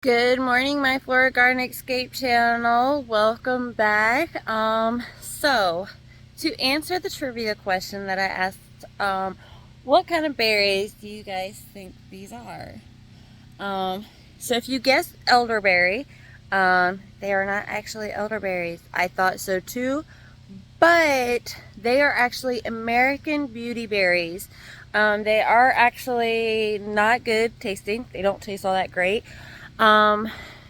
Good morning, my Flora Garden Escape channel. Welcome back. So to answer the trivia question that I asked, what kind of berries do you guys think these are? So if you guessed elderberry, they are not actually elderberries. I thought so too, but they are actually American beauty berries. They are actually not good tasting. They don't taste all that great.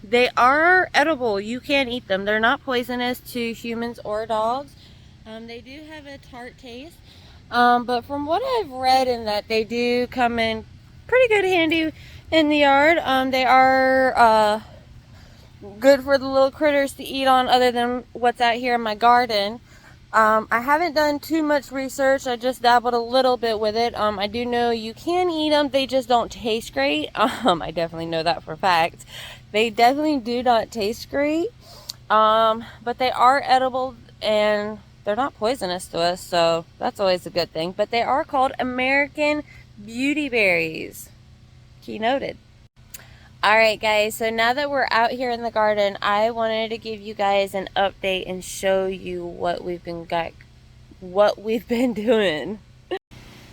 They are edible. You can eat them. They're not poisonous to humans or dogs. They do have a tart taste. But from what I've read in that, they do come in pretty good handy in the yard. They are good for the little critters to eat on other than what's out here in my garden. I haven't done too much research. I just dabbled a little bit with it. I do know you can eat them. They just don't taste great. I definitely know that for a fact. They definitely do not taste great. But they are edible and they're not poisonous to us, so that's always a good thing. But they are called American beauty berries. Key noted. Alright guys, so now that we're out here in the garden, I wanted to give you guys an update and show you what we've been doing.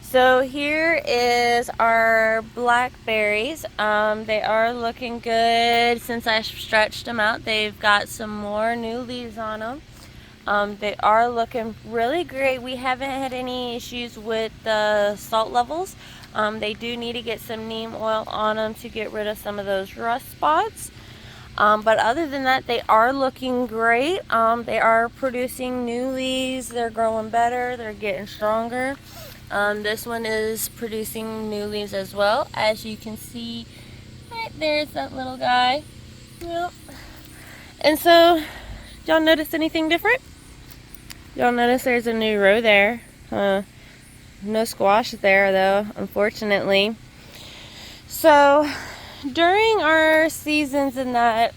So here is our blackberries. They are looking good since I stretched them out. They've got some more new leaves on them. They are looking really great. We haven't had any issues with the salt levels. They do need to get some neem oil on them to get rid of some of those rust spots. But other than that, they are looking great. They are producing new leaves. They're growing better. They're getting stronger. This one is producing new leaves as well. As you can see, right there's that little guy. Yep. And so, y'all notice anything different? Y'all notice there's a new row there. No squash there though, unfortunately. So during our seasons in that,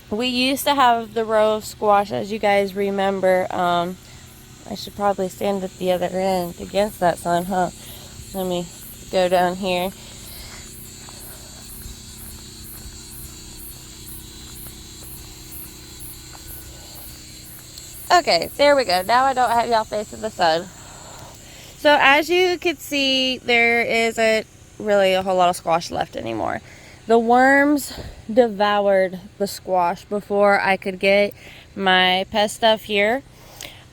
we used to have the row of squash, as you guys remember. I should probably stand at the other end against that sun, huh? Let me go down here. Okay, there we go. Now I don't have y'all facing the sun. So as you can see, there isn't really a whole lot of squash left anymore. The worms devoured the squash before I could get my pest stuff here.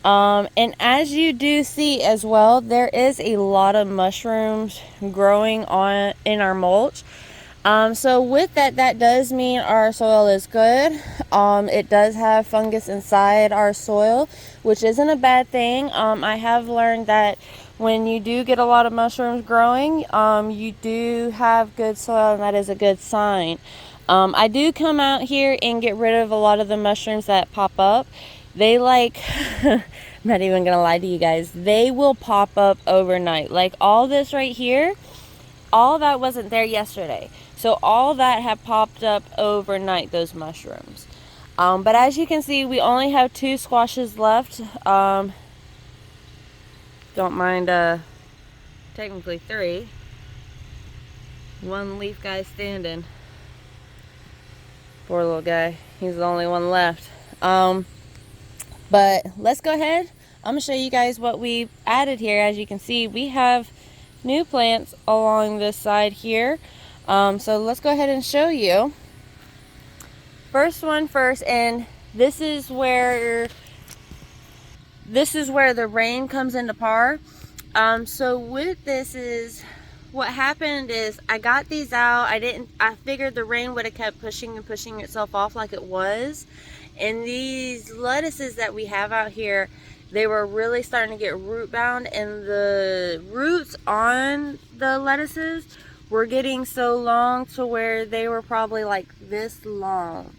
And as you do see as well, there is a lot of mushrooms growing on in our mulch. So with that, that does mean our soil is good. It does have fungus inside our soil, which isn't a bad thing. I have learned that when you do get a lot of mushrooms growing, you do have good soil, and that is a good sign. I do come out here and get rid of a lot of the mushrooms that pop up. They like, I'm not even gonna lie to you guys, they will pop up overnight. Like all this right here, all that wasn't there yesterday. So all that have popped up overnight, those mushrooms. But as you can see, we only have 2 squashes left. Don't mind, technically 3. One leaf guy standing. Poor little guy. He's the only one left. But let's go ahead. I'm going to show you guys what we added here. As you can see, we have new plants along this side here. So let's go ahead and show you. First one first, and this is where the rain comes into par. So with this is what happened is I got these out. I figured the rain would have kept pushing and pushing itself off like it was. And these lettuces that we have out here, they were really starting to get root bound, and the roots on the lettuces were getting so long to where they were probably like this long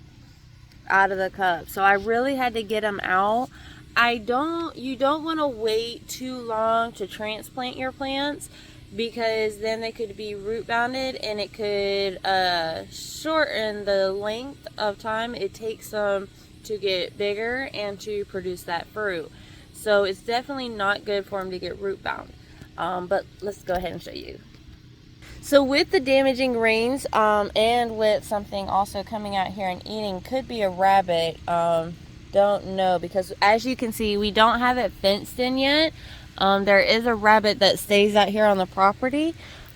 out of the cup. So I really had to get them out. You don't want to wait too long to transplant your plants, because then they could be root bounded, and it could shorten the length of time it takes them to get bigger and to produce that fruit. So it's definitely not good for them to get root bound. But let's go ahead and show you. So with the damaging rains, and with something also coming out here and eating, could be a rabbit. Don't know, because as you can see, we don't have it fenced in yet. There is a rabbit that stays out here on the property.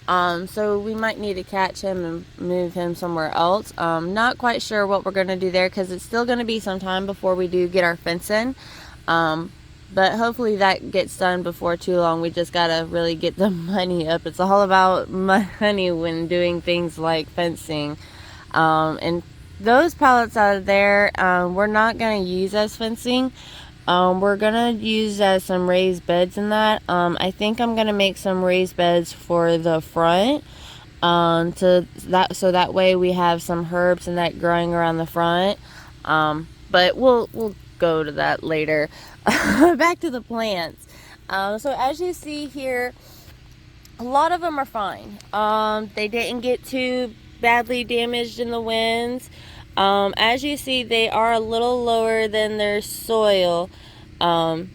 So we might need to catch him and move him somewhere else. Not quite sure what we're going to do there, because it's still going to be some time before we do get our fence in. But hopefully that gets done before too long. We just gotta really get the money up. It's all about money when doing things like fencing. And those pallets out of there, we're not gonna use as fencing. We're gonna use as some raised beds in that. I think I'm gonna make some raised beds for the front. So that way we have some herbs and that growing around the front. But we'll go to that later. Back to the plants. So as you see here, a lot of them are fine. They didn't get too badly damaged in the winds. As you see, they are a little lower than their soil. And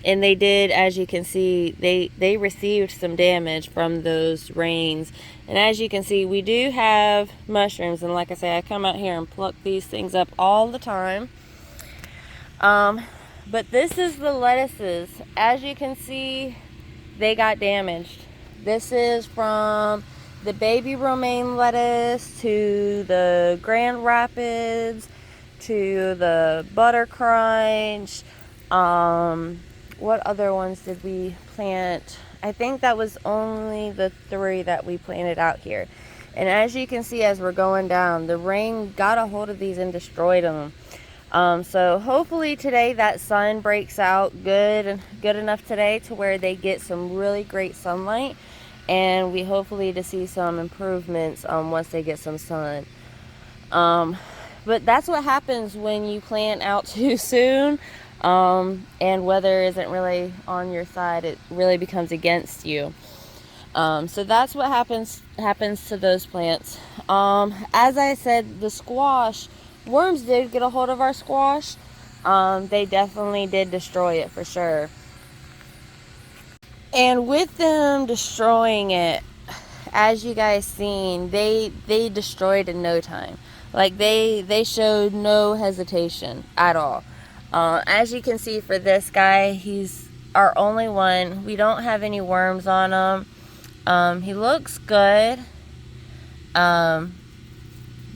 they did, as you can see, they received some damage from those rains. And as you can see, we do have mushrooms. And like I say, I come out here and pluck these things up all the time. But this is the lettuces. As you can see, they got damaged. This is from the baby romaine lettuce to the Grand Rapids to the butter crunch. What other ones did we plant? I think that was only the 3 that we planted out here. And as you can see, as we're going down, the rain got a hold of these and destroyed them. So hopefully today that sun breaks out good enough today to where they get some really great sunlight, and we hopefully to see some improvements once they get some sun. But that's what happens when you plant out too soon, and weather isn't really on your side. It really becomes against you. So that's what happens to those plants. As I said, the squash, worms did get a hold of our squash. They definitely did destroy it for sure. And with them destroying it, as you guys seen, they destroyed in no time. Like they showed no hesitation at all. As you can see for this guy, he's our only one. We don't have any worms on him. He looks good.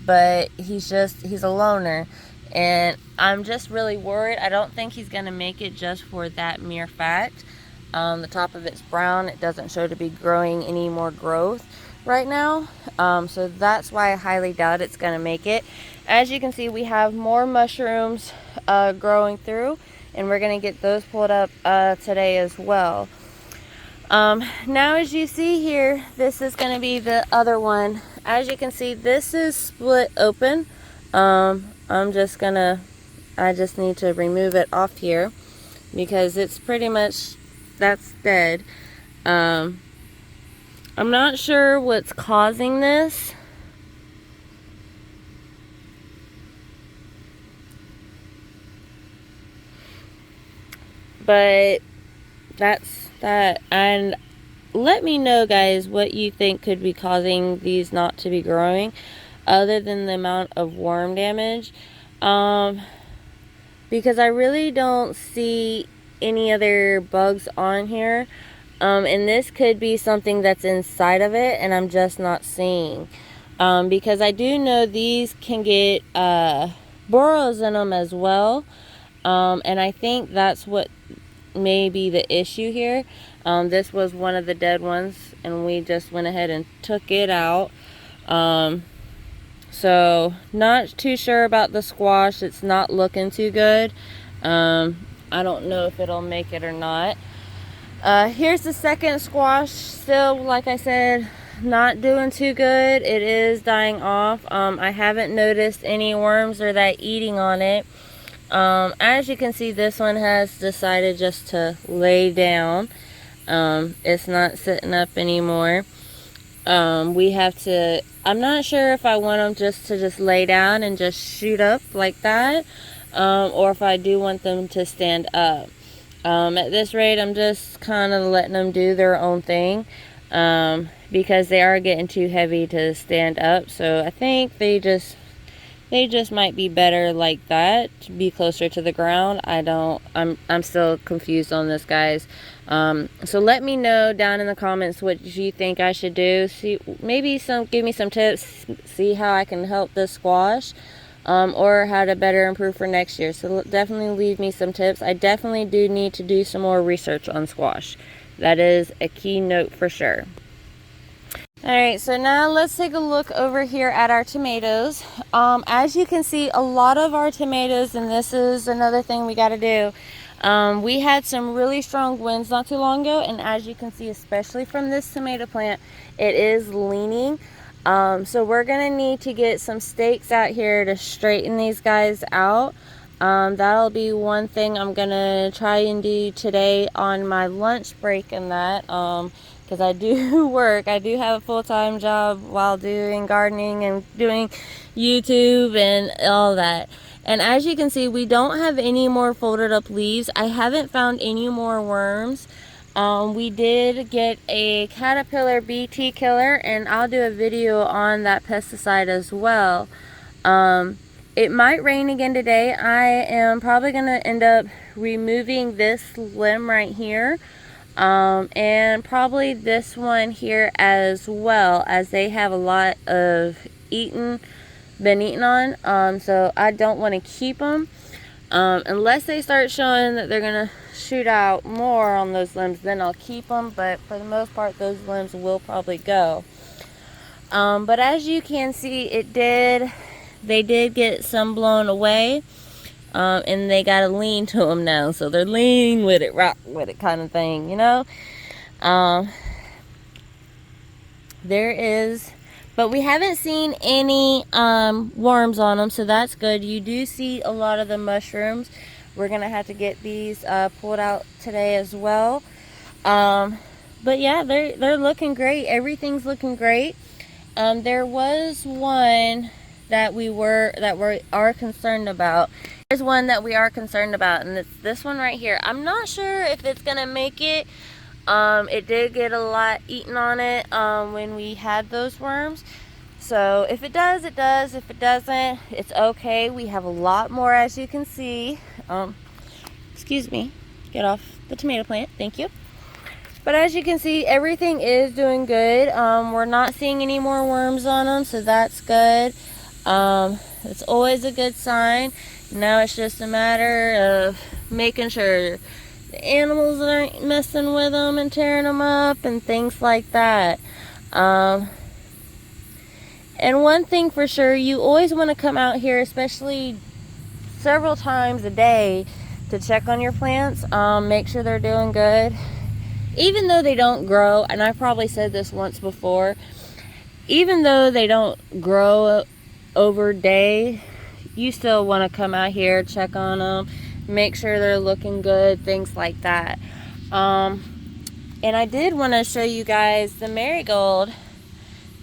But he's a loner, and I'm just really worried. I don't think he's gonna make it just for that mere fact. The top of it's brown. It doesn't show to be growing any more growth right now. So that's why I highly doubt it's gonna make it. As you can see, we have more mushrooms growing through, and we're gonna get those pulled up today as well. Now as you see here, this is going to be the other one. As you can see, this is split open. I just need to remove it off here because it's pretty much, that's dead. I'm not sure what's causing this. But that's that. And let me know, guys, what you think could be causing these not to be growing other than the amount of worm damage, because I really don't see any other bugs on here, and this could be something that's inside of it and I'm just not seeing, because I do know these can get burrows in them as well, and I think that's what may be the issue here. This was one of the dead ones, and we just went ahead and took it out. So not too sure about the squash. It's not looking too good. I don't know if it'll make it or not. Here's the second squash. Still, like I said, not doing too good. It is dying off. I haven't noticed any worms or that eating on it. As you can see, this one has decided just to lay down. It's not sitting up anymore. We have to, I'm not sure if I want them just lay down and just shoot up like that, or if I do want them to stand up. At this rate, I'm just kind of letting them do their own thing. because they are getting too heavy to stand up. So I think they just might be better like that, to be closer to the ground. I'm still confused on this, guys. So let me know down in the comments what you think I should do. See, maybe give me some tips, see how I can help this squash, or how to better improve for next year. So definitely leave me some tips. I definitely do need to do some more research on squash. That is a key note for sure. Alright, so now let's take a look over here at our tomatoes. As you can see, a lot of our tomatoes, and this is another thing we got to do, we had some really strong winds not too long ago, and as you can see, especially from this tomato plant, it is leaning. So we're going to need to get some stakes out here to straighten these guys out. That'll be one thing I'm going to try and do today on my lunch break and that. Because I do work. I do have a full-time job while doing gardening and doing YouTube and all that. And as you can see, we don't have any more folded up leaves. I haven't found any more worms. We did get a caterpillar BT killer, and I'll do a video on that pesticide as well. It might rain again today. I am probably going to end up removing this limb right here. And probably this one here as well, as they have a lot of been eaten on. So I don't want to keep them unless they start showing that they're gonna shoot out more on those limbs. Then I'll keep them, but for the most part those limbs will probably go. But as you can see, they did get some blown away. And they gotta lean to them now, so they're leaning with it, rock with it kind of thing, you know. But we haven't seen any worms on them, so that's good. You do see a lot of the mushrooms. We're gonna have to get these pulled out today as well. But yeah, they're looking great. Everything's looking great. There was one that we are concerned about. There's one that we are concerned about, and it's this one right here. I'm not sure if it's gonna make it. It did get a lot eaten on it when we had those worms. So if it does, it does. If it doesn't, it's okay. We have a lot more, as you can see. Excuse me. Get off the tomato plant. Thank you. But as you can see, everything is doing good. We're not seeing any more worms on them, so that's good. It's always a good sign. Now it's just a matter of making sure the animals aren't messing with them and tearing them up and things like that. And one thing for sure, you always want to come out here, especially several times a day, to check on your plants. Make sure they're doing good. Even though they don't grow, and I've probably said this once before, even though they don't grow over day, you still want to come out here, check on them, make sure they're looking good, things like that. And I did want to show you guys the marigold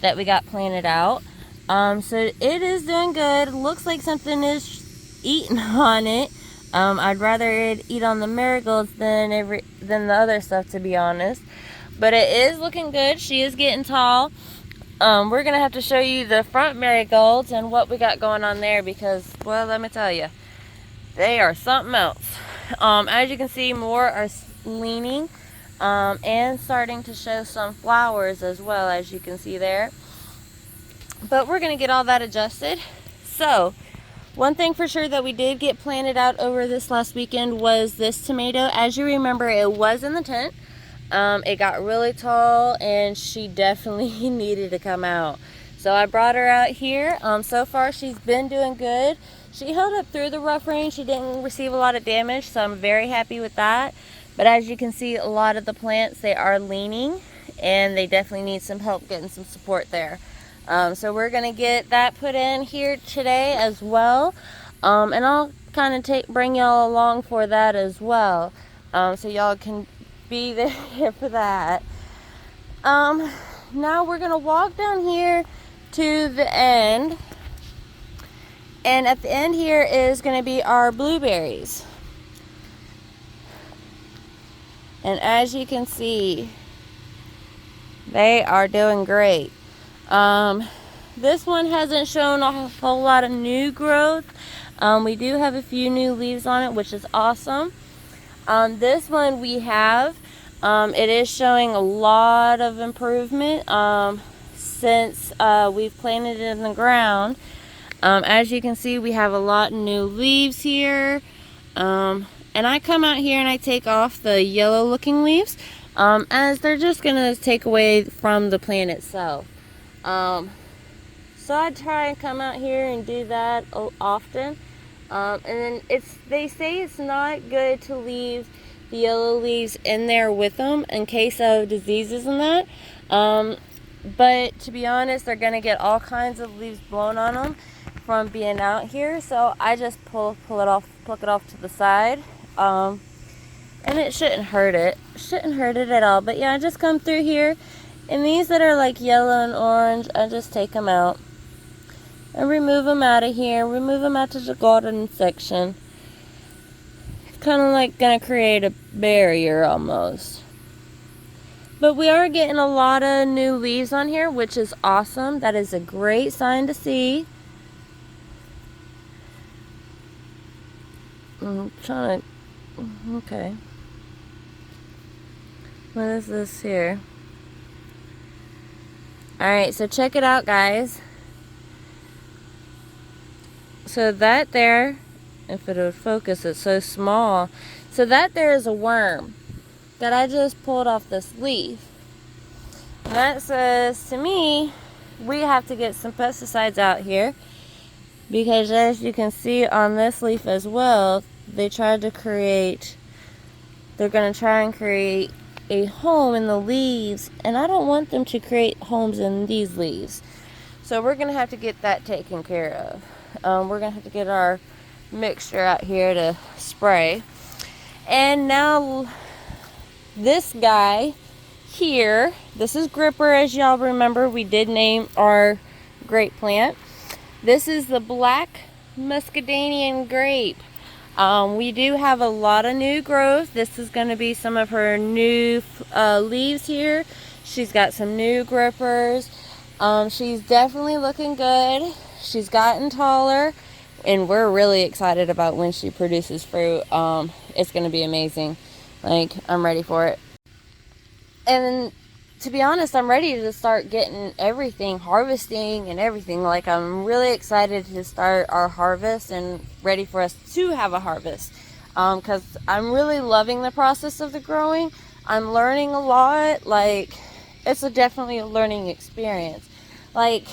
that we got planted out. So it is doing good. It looks like something is eating on it. I'd rather it eat on the marigolds than the other stuff, to be honest. But it is looking good. She is getting tall. We're gonna have to show you the front marigolds and what we got going on there, because, well, let me tell you, they are something else. As you can see, more are leaning and starting to show some flowers as well, as you can see there. But we're gonna get all that adjusted. So one thing for sure that we did get planted out over this last weekend was this tomato. As you remember, it was in the tent. It got really tall, and she definitely needed to come out. So I brought her out here. So far she's been doing good. She held up through the rough rain. She didn't receive a lot of damage, so I'm very happy with that. But as you can see, a lot of the plants, they are leaning, and they definitely need some help getting some support there. So we're gonna get that put in here today as well. And I'll kind of bring y'all along for that as well. So y'all can be there for that. Now we're gonna walk down here to the end, and at the end here is gonna be our blueberries. And as you can see, They are doing great. This one hasn't shown a whole lot of new growth. We do have a few new leaves on it, which is awesome. This one we have, it is showing a lot of improvement since we've planted it in the ground. As you can see, we have a lot of new leaves here. And I come out here and I take off the yellow looking leaves, as they're just gonna take away from the plant itself. So I try and come out here and do that often. And then they say it's not good to leave the yellow leaves in there with them in case of diseases and that. But to be honest, they're gonna get all kinds of leaves blown on them from being out here. So I just pluck it off to the side. And it shouldn't hurt it. Shouldn't hurt it at all. But yeah, I just come through here, and these that are like yellow and orange, I just take them out and remove them out of here. Remove them out to the garden section. It's kind of like gonna create a barrier almost. But we are getting a lot of new leaves on here, which is awesome. That is a great sign to see. I'm trying to, okay. What is this here? Alright, so check it out, guys. So that there, if it would focus, it's so small. So that there is a worm that I just pulled off this leaf. And that says to me, we have to get some pesticides out here, because as you can see on this leaf as well, they're going to try and create a home in the leaves, and I don't want them to create homes in these leaves. So we're going to have to get that taken care of. We're going to have to get our mixture out here to spray. And now this guy here, this is Gripper, as y'all remember. We did name our grape plant. This is the black Muscadinian grape. We do have a lot of new growth. This is going to be some of her new leaves here. She's got some new grippers. She's definitely looking good. She's gotten taller, and we're really excited about when she produces fruit. It's going to be amazing. Like, I'm ready for it. And to be honest, I'm ready to start getting everything, harvesting and everything. Like, I'm really excited to start our harvest and ready for us to have a harvest. Because I'm really loving the process of the growing. I'm learning a lot. Like, it's definitely a learning experience. Like,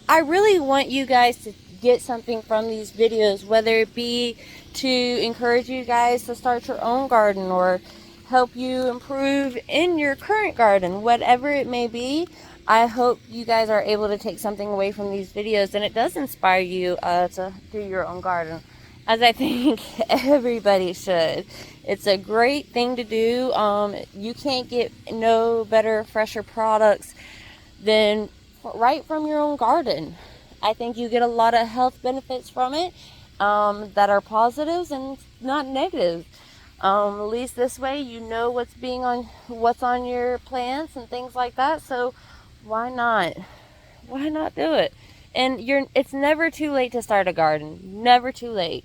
I really want you guys to get something from these videos, whether it be to encourage you guys to start your own garden or help you improve in your current garden, whatever it may be. I hope you guys are able to take something away from these videos, and it does inspire you to do your own garden, as I think everybody should. It's a great thing to do. You can't get no better, fresher products than right from your own garden. I think you get a lot of health benefits from it that are positives and not negative. At least this way you know what's on your plants and things like that. So why not do it? And it's never too late to start a garden. Never too late.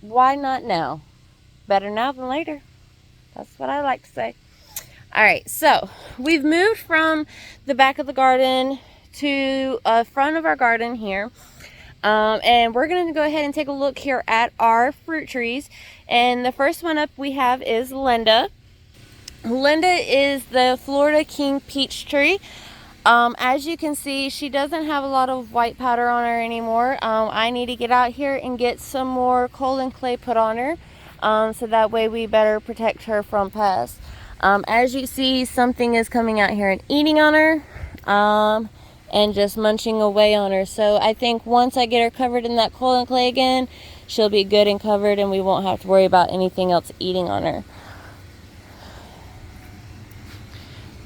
Why not now? Better now than later. That's what I like to say. Alright, so we've moved from the back of the garden to front of our garden here. And we're going to go ahead and take a look here at our fruit trees. And the first one up we have is Linda. Linda is the Florida King peach tree. As you can see, she doesn't have a lot of white powder on her anymore. I need to get out here and get some more coal and clay put on her, so that way we better protect her from pests. As you see, something is coming out here and eating on her, and just munching away on her. So I think once I get her covered in that coal and clay again, she'll be good and covered, and we won't have to worry about anything else eating on her.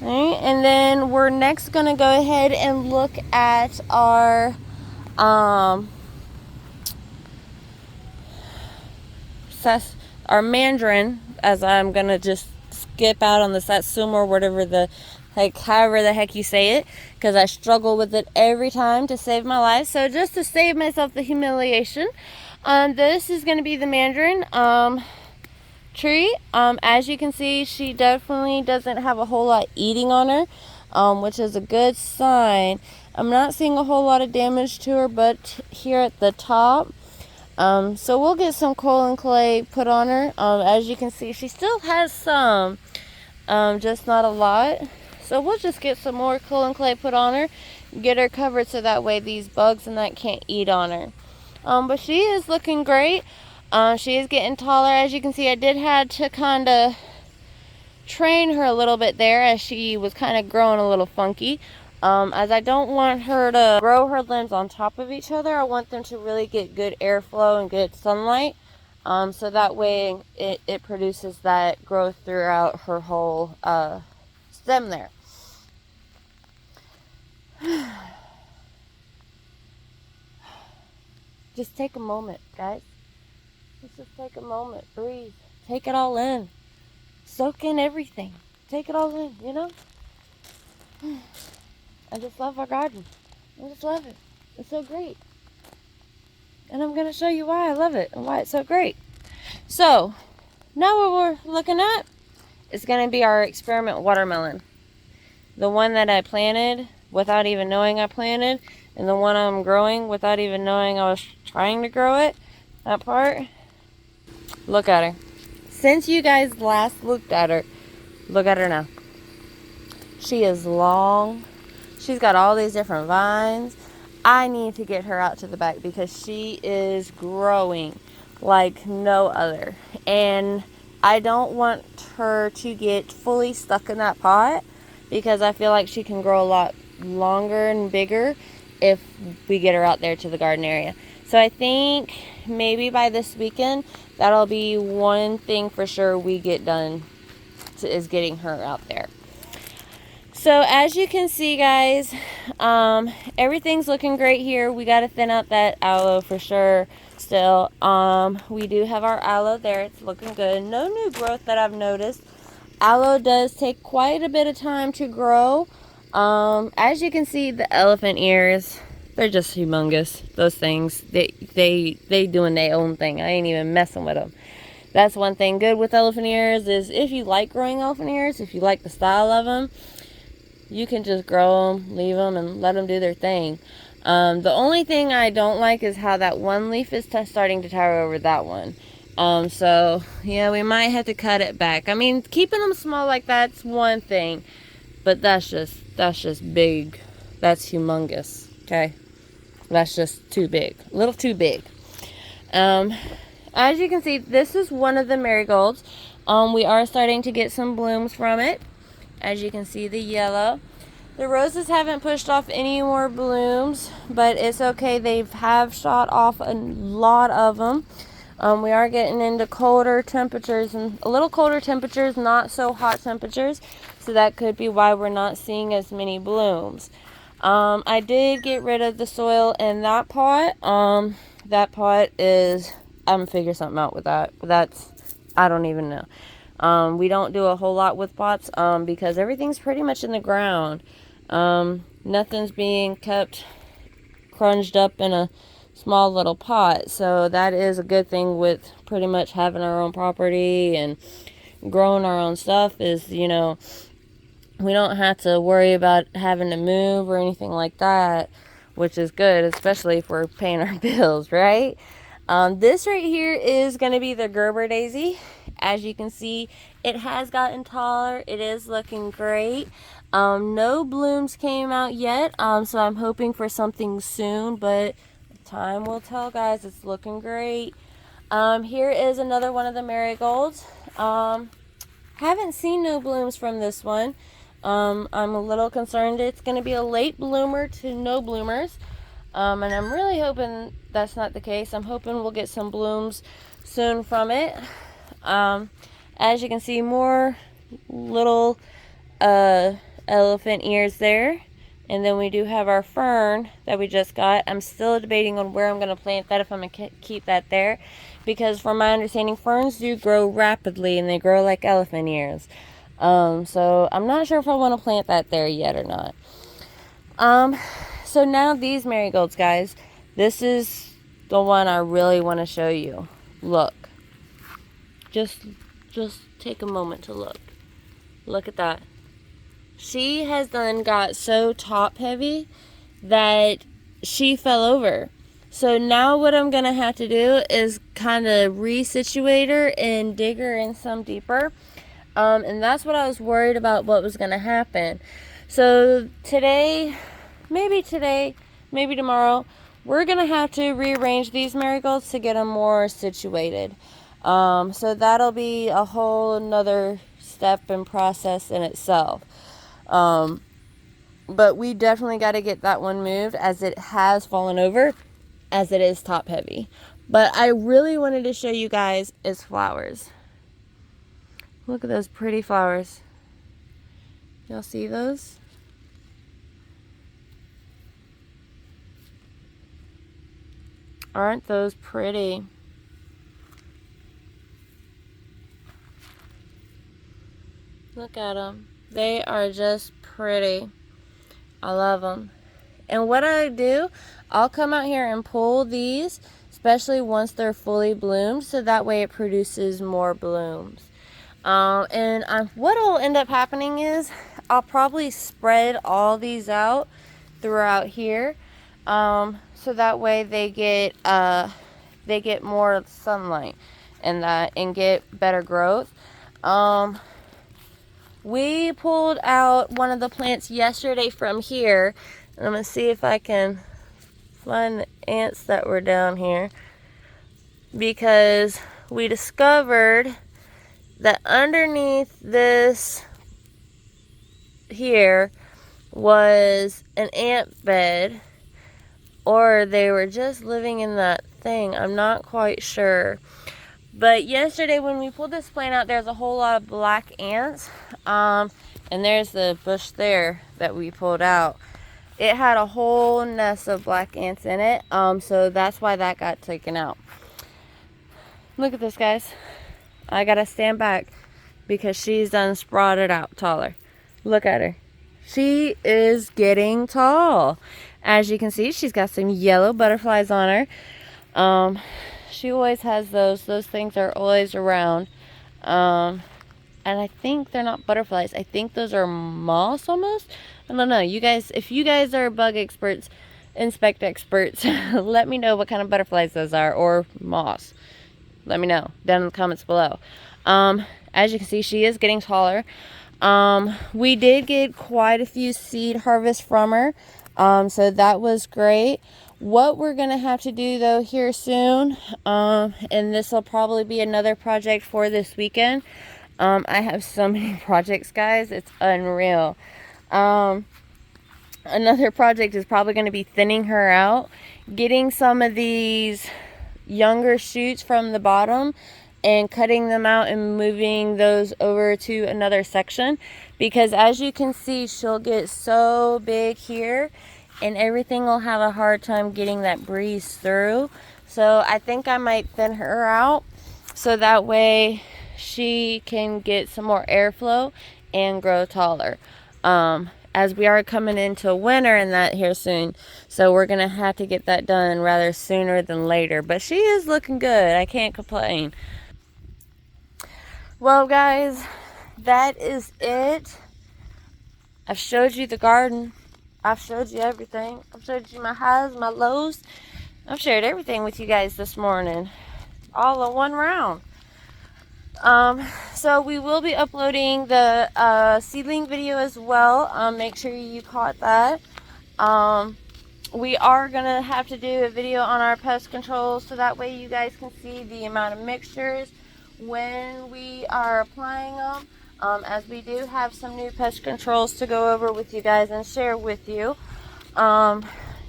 Alright, and then we're next going to go ahead and look at our Mandarin, as I'm going to just skip out on the satsuma or whatever the heck, however the heck you say it, because I struggle with it every time to save my life. So just to save myself the humiliation, this is going to be the Mandarin tree. As you can see, she definitely doesn't have a whole lot eating on her, which is a good sign. I'm not seeing a whole lot of damage to her, but here at the top, so we'll get some coal and clay put on her. As you can see, she still has some, just not a lot. So we'll just get some more coal and clay put on her, get her covered so that way these bugs and that can't eat on her. But she is looking great. She is getting taller. As you can see, I did have to kind of train her a little bit there as she was kind of growing a little funky. As I don't want her to grow her limbs on top of each other. I want them to really get good airflow and good sunlight. So that way it produces that growth throughout her whole stem there. Just take a moment, guys. Let's just take a moment. Breathe. Take it all in. Soak in everything. Take it all in, you know? I just love our garden. I just love it. It's so great. And I'm going to show you why I love it and why it's so great. So, now what we're looking at is going to be our experiment watermelon. The one that I planted without even knowing I planted, and the one I'm growing without even knowing I was trying to grow it. That part. Look at her. Since you guys last looked at her, look at her now. She is long. She's got all these different vines. I need to get her out to the back because she is growing like no other. And I don't want her to get fully stuck in that pot because I feel like she can grow a lot longer and bigger if we get her out there to the garden area. So I think maybe by this weekend, that'll be one thing for sure we get done is getting her out there. So as you can see, guys, everything's looking great here. We got to thin out that aloe for sure still. We do have our aloe there. It's looking good. No new growth that I've noticed. Aloe does take quite a bit of time to grow. As you can see, the elephant ears, they're just humongous. Those things, they doing their own thing. I ain't even messing with them. That's one thing good with elephant ears is if you like growing elephant ears, if you like the style of them, you can just grow them, leave them, and let them do their thing. The only thing I don't like is how that one leaf is starting to tower over that one. So, yeah, we might have to cut it back. I mean, keeping them small like that's one thing, but that's just big. That's humongous, okay? That's just too big. A little too big. As you can see, this is one of the marigolds. We are starting to get some blooms from it. As you can see, the yellow. The roses haven't pushed off any more blooms, but it's okay. They have shot off a lot of them. We are getting into colder temperatures, and a little colder temperatures, not so hot temperatures. So that could be why we're not seeing as many blooms. I did get rid of the soil in that pot. That pot is, I'm going to figure something out with that. I don't even know. We don't do a whole lot with pots because everything's pretty much in the ground. Nothing's being kept crunched up in a small little pot. So that is a good thing with pretty much having our own property and growing our own stuff is, you know, we don't have to worry about having to move or anything like that, which is good, especially if we're paying our bills, right? This right here is going to be the Gerber Daisy. As you can see, it has gotten taller. It is looking great. No blooms came out yet, so I'm hoping for something soon, but time will tell, guys. It's looking great. Here is another one of the marigolds. Haven't seen no blooms from this one. I'm a little concerned it's going to be a late bloomer to no bloomers. And I'm really hoping that's not the case. I'm hoping we'll get some blooms soon from it. As you can see, more little elephant ears there. And then we do have our fern that we just got. I'm still debating on where I'm going to plant that, if I'm going to keep that there. Because from my understanding, ferns do grow rapidly and they grow like elephant ears. So I'm not sure if I want to plant that there yet or not. So now these marigolds, guys. This is the one I really want to show you. Look. Just take a moment to look. Look at that. She has then got so top heavy that she fell over. So now what I'm gonna have to do is kind of resituate her and dig her in some deeper. And that's what I was worried about, what was gonna happen. So today, maybe tomorrow, we're gonna have to rearrange these marigolds to get them more situated. So that'll be a whole another step and process in itself. But we definitely got to get that one moved, as it has fallen over, as it is top heavy. But I really wanted to show you guys its flowers. Look at those pretty flowers. Y'all see those? Aren't those pretty? Look at them. They are just pretty. I love them. And what I do, I'll come out here and pull these, especially once they're fully bloomed, so that way it produces more blooms. What will end up happening is I'll probably spread all these out throughout here, so that way they get more sunlight and get better growth. We pulled out one of the plants yesterday from here. I'm going to see if I can find the ants that were down here. Because we discovered that underneath this here was an ant bed. Or they were just living in that thing. I'm not quite sure. But yesterday when we pulled this plant out, there's a whole lot of black ants. And there's the bush there that we pulled out. It had a whole nest of black ants in it. So that's why that got taken out. Look at this, guys. I gotta stand back because she's done sprouted out taller. Look at her. She is getting tall. As you can see, she's got some yellow butterflies on her. She always has those. Those things are always around. And I think they're not butterflies. I think those are moths almost. I don't know. You guys, if you guys are bug experts, insect experts, let me know what kind of butterflies those are, or moths. Let me know down in the comments below. As you can see, she is getting taller. We did get quite a few seed harvests from her. So that was great. What we're going to have to do though here soon, and this will probably be another project for this weekend. I have so many projects, guys. It's unreal. Another project is probably going to be thinning her out, getting some of these younger shoots from the bottom and cutting them out and moving those over to another section, because as you can see, she'll get so big here and everything will have a hard time getting that breeze through. So I think I might thin her out so that way she can get some more airflow and grow taller. As we are coming into winter and that here soon, so we're gonna have to get that done rather sooner than later. But she is looking good. I can't complain. Well, guys, that is it. I've showed you the garden. I've showed you everything. I've showed you my highs, my lows. I've shared everything with you guys this morning, all in one round. So we will be uploading the seedling video as well. Make sure you caught that. We are gonna have to do a video on our pest control, so that way you guys can see the amount of mixtures when we are applying them. As we do have some new pest controls to go over with you guys and share with you.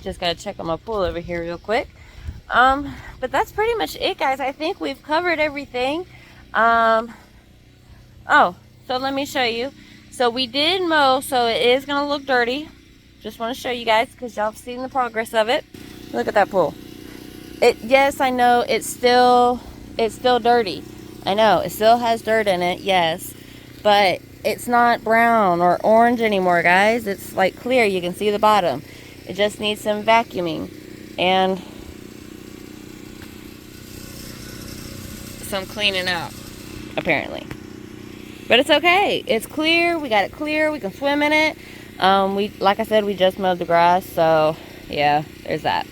Just gotta check on my pool over here real quick. But that's pretty much it, guys. I think we've covered everything. Oh, so let me show you. So we did mow, so it is gonna look dirty. Just want to show you guys because y'all have seen the progress of it. Look at that pool. Yes, I know it's still dirty. I know it still has dirt in it, yes, but it's not brown or orange anymore, guys. It's like clear. You can see the bottom. It just needs some vacuuming and some cleaning out, apparently. But it's okay. It's clear. We got it clear. We can swim in it. Like I said, we just mowed the grass, so yeah, there's that.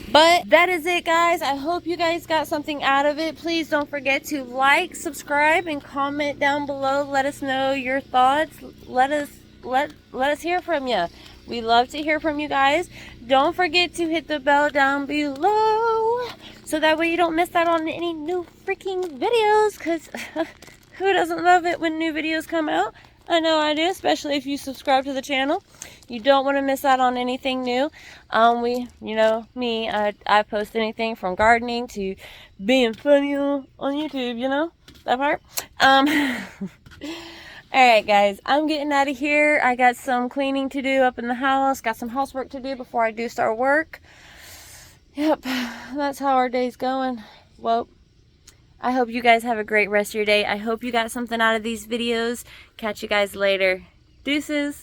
But that is it, guys. I hope you guys got something out of it. Please don't forget to like, subscribe, and comment down below. Let us know your thoughts. Let us hear from you. We love to hear from you guys. Don't forget to hit the bell down below so that way you don't miss out on any new freaking videos, because who doesn't love it when new videos come out? I know I do, especially if you subscribe to the channel. You don't want to miss out on anything new. You know me, I post anything from gardening to being funny on YouTube, you know, that part. Alright guys, I'm getting out of here. I got some cleaning to do up in the house, got some housework to do before I do start work. Yep, that's how our day's going. Well, I hope you guys have a great rest of your day. I hope you got something out of these videos. Catch you guys later. Deuces.